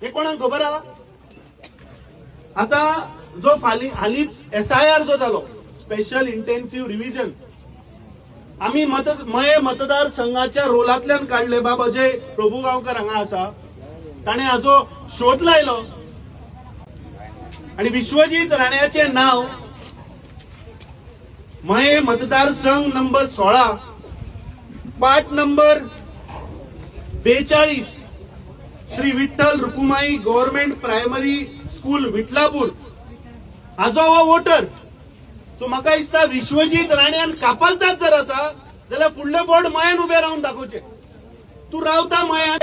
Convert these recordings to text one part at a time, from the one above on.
हे कोणाक खबर आहा? आता जो हालीच SIR जो जालो, स्पेशल इंटेन्सिव्ह रिव्हिजन, आम्ही मये मतदारसंघाच्या रोलांतल्यान काढले. बाब अजय प्रभुगांवकर हांगा आसा, ताणे हाजो शोध लायलो आणि विश्वजीत राण्याचे नाव मये मतदारसंघ number 16 part number 42 Shri Vitthal Rukumai government primary school Vithalapur हाजो हो वोटर. सो म्हाका दिसता विश्वजीत राण्यान कापालतात जर आसा जाल्यार फुडले फावट मयान उभे रावन दाखोवचे. तू रावता मयान,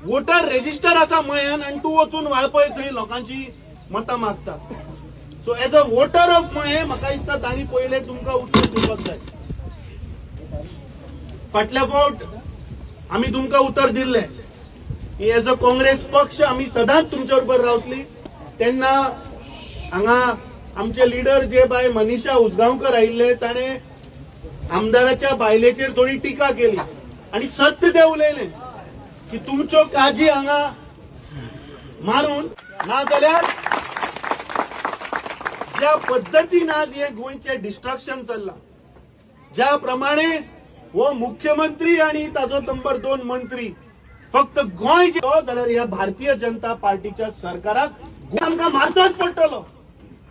वोटर रेजिस्टर आसा मयान, आणि तू वचून वाळपय थंय लोकांची मतां मागता. So as a voter of मये म्हाका दिसता तांणी पयले तुमकां उत्तर दिवपाक जाय. फाटल्या फावट आमी तुमकां उतर दिल्लें की एज अ काँग्रेस पक्ष आमी सदांच तुमच्या बरोबर रावतली. तेन्ना हांगा आमचे लीडर जे बाय मनीषा उसगांवकर आयिल्ले, ताणे आमदाराच्या बायलेचेर थोडी टिका केली आणि सत्य ते उलयलें की तुमच्यो काजी हांगा मारून ना जाल्यार ज्या पद्दतीन आज हे गोंयचे डिस्ट्रक्शन चल्लां, ज्या प्रमाणे हो मुख्यमंत्री आणि ताजो नंबर 2 मंत्री फक्त गोंय जाल्यार ह्या भारतीय जनता पार्टीच्या सरकाराक आमकां मारचोच पडटलो.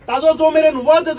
ताजो जो मेरेन वध